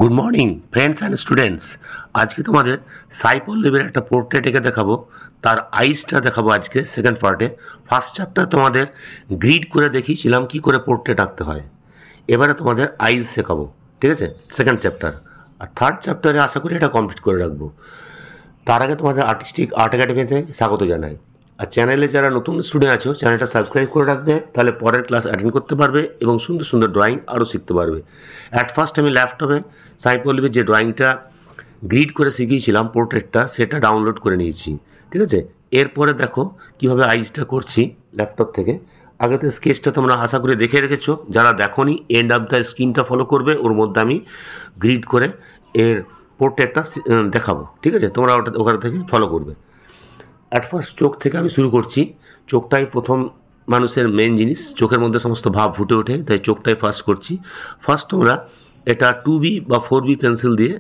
Good morning friends and students. আজকে তোমাদের সাই পল্লবীর একটা পোর্ট্রেট এঁকে দেখাবো, তার আইসটা দেখাবো আজকে সেকেন্ড পার্টে। ফার্স্ট চ্যাপ্টার তোমাদের গ্রিড করে দেখিয়েছিলাম কী করে পোর্ট্রেট আঁকতে হয়, এবারে তোমাদের আইস শেখাবো, ঠিক আছে, সেকেন্ড চ্যাপ্টার। আর থার্ড চ্যাপ্টারে আশা করি এটা কমপ্লিট করে রাখবো। তার আগে তোমাদের আর্টিস্টিক আর্ট একাডেমিতে স্বাগত জানাই। আর চ্যানেলে যারা নতুন স্টুডেন্ট আছো চ্যানেলটা সাবস্ক্রাইব করে রাখবে, তাহলে পরের ক্লাস অ্যাটেন্ড করতে পারবে এবং সুন্দর সুন্দর ড্রয়িং আরও শিখতে পারবে। অ্যাট ফার্স্ট আমি ল্যাপটপে সাই পল্লবীর যে ড্রয়িংটা গ্রিড করে শিখিয়েছিলাম পোর্ট্রেটটা, সেটা ডাউনলোড করে নিয়েছি, ঠিক আছে। এরপরে দেখো কীভাবে আইসটা করছি ল্যাপটপ থেকে। আগে তো স্কেচটা তোমরা আশা করে দেখে রেখেছো, যারা দেখোনি এন্ড অফ দ্য স্ক্রিনটা ফলো করবে, ওর মধ্যে আমি গ্রিড করে এর পোর্ট্রেটটা দেখাবো, ঠিক আছে, তোমরা ওখান থেকে ফলো করবে। অ্যাট ফার্স্ট চোখ থেকে আমি শুরু করছি। চোখটাই প্রথম মানুষের মেন জিনিস, চোখের মধ্যে সমস্ত ভাব ফুটে ওঠে, তাই চোখটাই ফার্স্ট করছি। ফার্স্ট তোমরা এটা 2B বা 4B পেন্সিল দিয়ে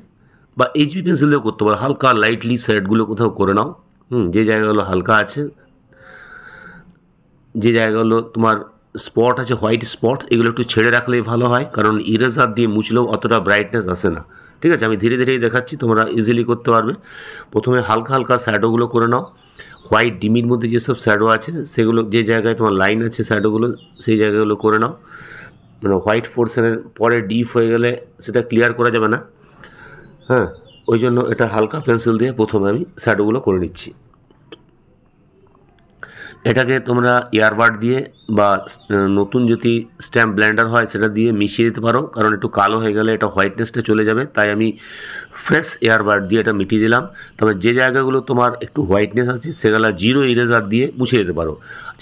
বা HB পেন্সিল দিয়েও করতে পারো, হালকা লাইটলি সাইডগুলো কোথাও করে নাও। যে জায়গাগুলো হালকা আছে, যে জায়গাগুলো তোমার স্পট আছে, হোয়াইট স্পট, এগুলো একটু ছেড়ে রাখলেই ভালো হয়, কারণ ইরেজার দিয়ে মুছলেও অতটা ব্রাইটনেস আসে না, ঠিক আছে। আমি ধীরে ধীরেই দেখাচ্ছি, তোমরা ইজিলি করতে পারবে। প্রথমে হালকা হালকা শ্যাডোগুলো করে নাও। হোয়াইট ডিমির মধ্যে যেসব শ্যাডো আছে সেগুলো, যে জায়গায় তোমার লাইন আছে শ্যাডোগুলো, সেই জায়গাগুলো করে নাও। মানে হোয়াইট পোর্শনের পরে ডিপ হয়ে গেলে সেটা ক্লিয়ার করা যাবে না, হ্যাঁ, ওই জন্য এটা হালকা পেন্সিল দিয়ে প্রথমে আমি শ্যাডোগুলো করে নিচ্ছি। এটাকে তোমরা ইয়ারবাড দিয়ে বা নতুন যদি স্ট্যাম্প ব্লেন্ডার হয় সেটা দিয়ে মিশিয়ে দিতে পারো, কারণ একটু কালো হয়ে গেলে এটা হোয়াইটনেসটা চলে যাবে, তাই আমি ফ্রেশ এয়ারবাড দিয়ে এটা মিটিয়ে দিলাম। তবে যে জায়গাগুলো তোমার একটু হোয়াইটনেস আছে সেগুলো জিরো ইরেজার দিয়ে মুছে দিতে পারো।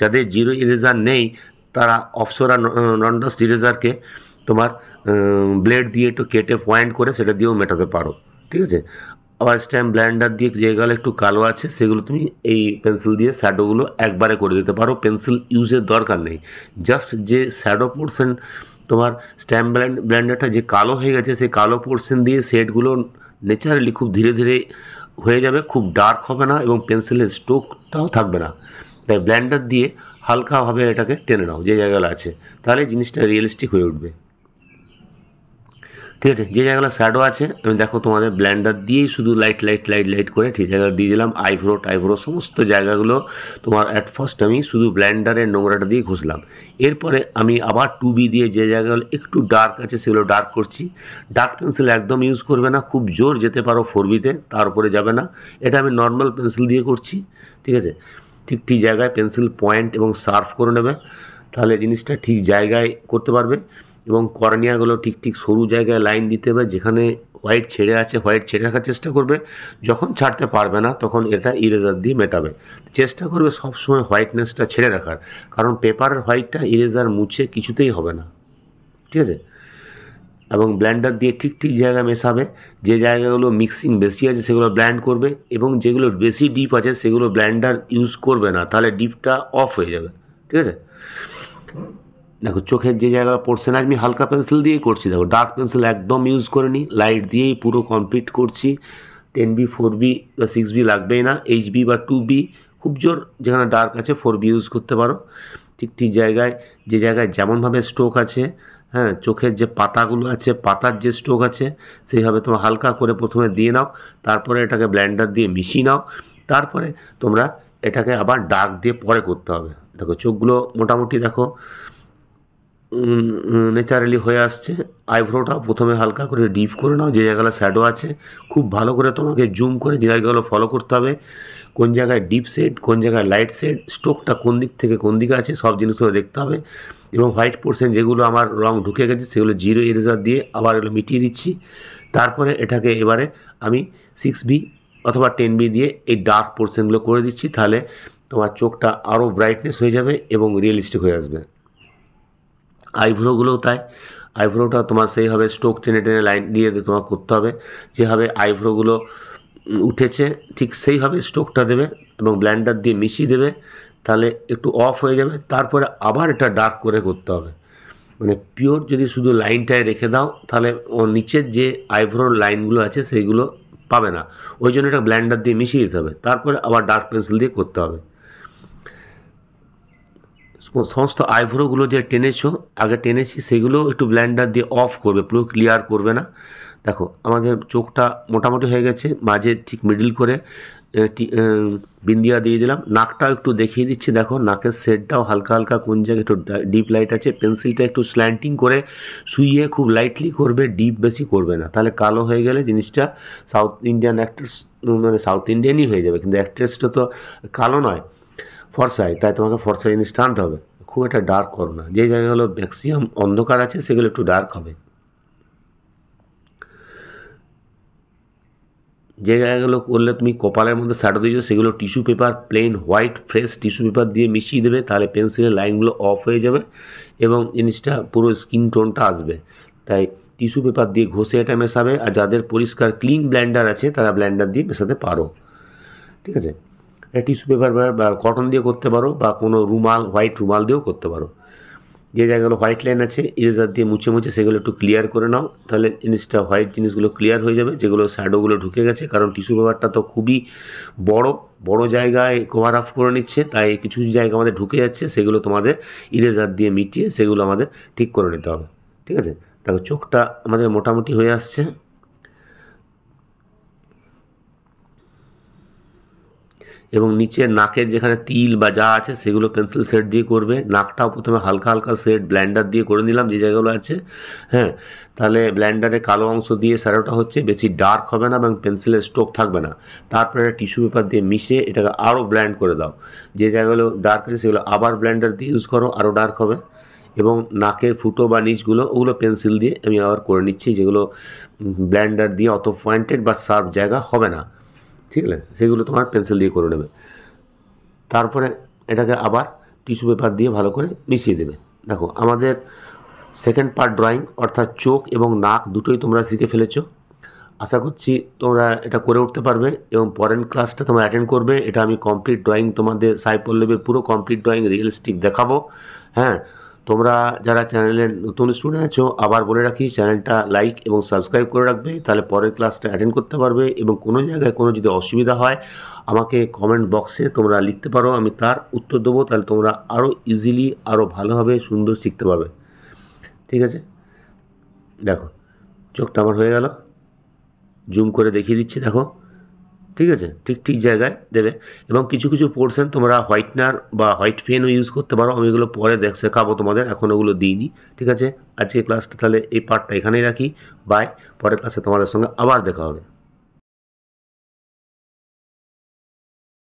যাদের জিরো ইরেজার নেই তারা অপসরা নন ডাস্ট ইরেজারকে তোমার ব্লেড দিয়ে একটু কেটে পয়েন্ট করে সেটা দিয়েও মেটাতে পারো, ঠিক আছে। আবার স্ট্যাম্প ব্লেন্ডার দিয়ে যেগুলো একটু কালো আছে সেগুলো তুমি এই পেন্সিল দিয়ে শ্যাডোগুলো একবারে করে দিতে পারো, পেন্সিল ইউজের দরকার নেই। জাস্ট যে শ্যাডো পোর্শন তোমার স্ট্যাম্প ব্লেন্ডারটা যে কালো হয়ে গেছে, সেই কালো পোর্শন দিয়ে শেডগুলো ন্যাচারালি খুব ধীরে ধীরে হয়ে যাবে, খুব ডার্ক হবে না এবং পেন্সিলের স্ট্রোকটাও থাকবে না। তাই ব্লেন্ডার দিয়ে হালকাভাবে এটাকে টেনে নাও যে জায়গাগুলো আছে, তাহলে জিনিসটা রিয়েলিস্টিক হয়ে উঠবে, ঠিক আছে। যে জায়গাগুলো শ্যাডো আছে আমি দেখো তোমাদের ব্লেন্ডার দিয়েই শুধু লাইট করে ঠিক জায়গা দিয়ে দিলাম। আইব্রো সমস্ত জায়গাগুলো তোমার অ্যাট ফার্স্ট আমি শুধু ব্লেন্ডারের নোংরাটা দিয়ে ঘষলাম। এরপরে আমি আবার 2B দিয়ে যে জায়গাগুলো একটু ডার্ক আছে সেগুলো ডার্ক করছি। ডার্ক পেন্সিল একদম ইউজ করবে না, খুব জোর যেতে পারো 4Bতে, তার উপরে যাবে না। এটা আমি নর্মাল পেন্সিল দিয়ে করছি, ঠিক আছে। ঠিক জায়গায় পেন্সিল পয়েন্ট এবং শার্প করে নেবে, তাহলে জিনিসটা ঠিক জায়গায় করতে পারবে। এবং কর্নিয়াগুলো ঠিক সরু জায়গায় লাইন দিতে হবে, যেখানে হোয়াইট ছেড়ে আছে হোয়াইট ছেড়ে রাখার চেষ্টা করবে। যখন ছাড়তে পারবে না তখন এটা ইরেজার দিয়ে মেটাবে। চেষ্টা করবে সবসময় হোয়াইটনেসটা ছেড়ে রাখার, কারণ পেপারের হোয়াইটটা ইরেজার মুছে কিছুতেই হবে না, ঠিক আছে। এবং ব্লেন্ডার দিয়ে ঠিক জায়গায় মেশাবে। যে জায়গাগুলো মিক্সিং বেশি আছে সেগুলো ব্লেন্ড করবে, এবং যেগুলো বেশি ডিপ আছে সেগুলো ব্লেন্ডার ইউজ করবে না, তাহলে ডিপটা অফ হয়ে যাবে, ঠিক আছে। দেখো চোখের যে জায়গা পড়ছে না, আমি হালকা পেন্সিল দিয়েই করছি। দেখো ডার্ক পেন্সিল একদম ইউজ করিনি, লাইট দিয়েই পুরো কমপ্লিট করছি। 10B 4B বা 6B লাগবেই না, HB বা 2B খুব জোর যেখানে ডার্ক আছে 4B ইউজ করতে পারো। ঠিক জায়গায় যে জায়গায় যেমনভাবে স্ট্রোক আছে, হ্যাঁ, চোখের যে পাতাগুলো আছে পাতার যে স্ট্রোক আছে সেইভাবে তোমরা হালকা করে প্রথমে দিয়ে নাও, তারপরে এটাকে ব্লেন্ডার দিয়ে মিশিয়ে নাও, তারপরে তোমরা এটাকে আবার ডার্ক দিয়ে পরে করতে হবে। দেখো চোখগুলো মোটামুটি দেখো ন্যাচারালি হয়ে আসছে। আইব্রোটা প্রথমে হালকা করে ডিপ করে নাও, যে জায়গাগুলো শ্যাডো আছে খুব ভালো করে তোমাকে জুম করে যে জায়গাগুলো ফলো করতে হবে, কোন জায়গায় ডিপ শেড কোন জায়গায় লাইট শেড, স্ট্রোকটা কোন দিক থেকে কোন দিকে আছে সব জিনিসগুলো দেখতে হবে। এবং হোয়াইট পোর্শন যেগুলো আমার রং ঢুকে গেছে সেগুলো জিরো ইরেজার দিয়ে আবার এগুলো মিটিয়ে দিচ্ছি। তারপরে এটাকে এবারে আমি 6B অথবা 10B দিয়ে এই ডার্ক পোর্শনগুলো করে দিচ্ছি, তাহলে তোমার চোখটা আরও ব্রাইটনেস হয়ে যাবে এবং রিয়েলিস্টিক হয়ে আসবে। আইব্রোগুলোও তাই, আইব্রোটা তোমার সেইভাবে স্ট্রোক টেনে লাইন দিয়ে তোমার করতে হবে। যেভাবে আইব্রোগুলো উঠেছে ঠিক সেইভাবে স্ট্রোকটা দেবে এবং ব্লেন্ডার দিয়ে মিশিয়ে দেবে, তাহলে একটু অফ হয়ে যাবে। তারপরে আবার এটা ডার্ক করে করতে হবে। মানে পিওর যদি শুধু লাইনটায় রেখে দাও তাহলে ওর নিচের যে আইব্রোর লাইনগুলো আছে সেইগুলো পাবে না, ওই জন্য এটা ব্লেন্ডার দিয়ে মিশিয়ে দিতে হবে, তারপরে আবার ডার্ক পেন্সিল দিয়ে করতে হবে। সমস্ত আইব্রোগুলো যে টেনেছি সেগুলো একটু ব্লেন্ডার দিয়ে অফ করবে, পুরো ক্লিয়ার করবে না। দেখো আমাদের চোখটা মোটামুটি হয়ে গেছে, মাঝে ঠিক মিডল করে বিন্দিয়া দিয়ে দিলাম। নাকটাও একটু দেখিয়ে দিচ্ছি, দেখো নাকের শেডটাও হালকা হালকা কোন জায়গায় একটু ডিপ লাইট আছে। পেন্সিলটা একটু স্ল্যান্টিং করে শুইয়ে খুব লাইটলি করবে, ডিপ বেশি করবে না, তাহলে কালো হয়ে গেলে জিনিসটা সাউথ ইন্ডিয়ান অ্যাক্ট্রেস মানে সাউথ ইন্ডিয়ানই হয়ে যাবে, কিন্তু অ্যাক্ট্রেসটা তো কালো নয়, ফর্সাই, তাই তোমাকে ফর্সা জিনিসটা আনতে হবে। খুব একটা ডার্ক করো না, যে জায়গাগুলো ম্যাক্সিমাম অন্ধকার আছে সেগুলো একটু ডার্ক হবে। যে জায়গাগুলো করলে তুমি কপালের মধ্যে শ্যাডো দিয়েছো সেগুলো tissue paper, plane white fresh tissue paper দিয়ে মিশিয়ে দেবে, তাহলে পেন্সিলের লাইনগুলো অফ হয়ে যাবে এবং জিনিসটা পুরো স্কিন টোনটা আসবে। তাই টিস্যু পেপার দিয়ে ঘষে এটা মেশাবে, আর যাদের পরিষ্কার ক্লিন ব্লেন্ডার আছে তারা ব্লেন্ডার দিয়ে মেশাতে পারো, ঠিক আছে। টিস্যু পেপার বা কটন দিয়ে করতে পারো, বা কোনো রুমাল, হোয়াইট রুমাল দিয়েও করতে পারো। যে জায়গাগুলো হোয়াইট লাইন আছে ইরেজার দিয়ে মুছে মুছে সেগুলো একটু ক্লিয়ার করে নাও, তাহলে জিনিসটা হোয়াইট জিনিসগুলো ক্লিয়ার হয়ে যাবে, যেগুলো শ্যাডোগুলো ঢুকে গেছে। কারণ টিস্যু পেপারটা তো খুবই বড় বড় জায়গায় কভার আপ করে নিচ্ছে, তাই কিছু কিছু জায়গা আমাদের ঢুকে যাচ্ছে, সেগুলো তোমাদের ইরেজার দিয়ে মিটিয়ে সেগুলো আমাদের ঠিক করে নিতে হবে, ঠিক আছে। দেখো চোখটা আমাদের মোটামুটি হয়ে আসছে, এবং নিচের নাকের যেখানে তিল বা যা আছে সেগুলো পেন্সিল শেড দিয়ে করবে। নাকটাও প্রথমে হালকা হালকা শেড ব্লেন্ডার দিয়ে করে নিলাম যে জায়গাগুলো আছে, হ্যাঁ। তাহলে ব্লেন্ডারে কালো অংশ দিয়ে শ্যাডোটা হচ্ছে, বেশি ডার্ক হবে না এবং পেন্সিলের স্ট্রোক থাকবে না। তারপরে টিস্যু পেপার দিয়ে মিশিয়ে এটাকে আরও ব্লেন্ড করে দাও, যে জায়গাগুলো ডার্ক আছে সেগুলো আবার ব্লেন্ডার দিয়ে ইউজ করো, আরও ডার্ক হবে। এবং নাকের ফুটো বা নিচগুলো ওগুলো পেন্সিল দিয়ে আমি আবার করে নিচ্ছি, যেগুলো ব্লেন্ডার দিয়ে অত পয়েন্টেড বা শার্প জায়গা হবে না, ঠিক আছে, সেগুলো তোমার পেন্সিল দিয়ে করে নেবে। তারপরে এটাকে আবার টিস্যু পেপার দিয়ে ভালো করে মিশিয়ে দেবে। দেখো আমাদের সেকেন্ড পার্ট ড্রয়িং অর্থাৎ চোখ এবং নাক দুটোই তোমরা শিখে ফেলেছো। আশা করছি তোমরা এটা করে উঠতে পারবে এবং পরের ক্লাসটা তোমরা অ্যাটেন্ড করবে। এটা আমি কমপ্লিট ড্রয়িং তোমাদের সাই পল্লবের পুরো কমপ্লিট ড্রয়িং রিয়েলিস্টিক দেখাবো, হ্যাঁ। তোমরা যারা চ্যানেলে নতুন স্টুডেন্ট আছো, আবার বলে রাখি চ্যানেলটা লাইক এবং সাবস্ক্রাইব করে রাখবে, তাহলে পরের ক্লাসটা অ্যাটেন্ড করতে পারবে। এবং কোনো জায়গায় কোনো যদি অসুবিধা হয় আমাকে কমেন্ট বক্সে তোমরা লিখতে পারো, আমি তার উত্তর দেবো, তাহলে তোমরা আরও ইজিলি আরও ভালোভাবে সুন্দর শিখতে পারবে, ঠিক আছে। দেখো চোখটা আমার হয়ে গেল, জুম করে দেখিয়ে দিচ্ছি, দেখো ঠিক আছে, ঠিক ঠিক জায়গায় দেবে। এবং কিছু কিছু পোর্শন তোমরা হোয়াইটনার বা হোয়াইট পেনও ইউজ করতে পারো, আমি এগুলো পরে শেখাবো তোমাদের, এখন ওগুলো দিইনি, ঠিক আছে। আজকে ক্লাসটা তাহলে এই পার্টটা এখানেই রাখি, বাই। পরের ক্লাসে তোমাদের সঙ্গে আবার দেখা হবে।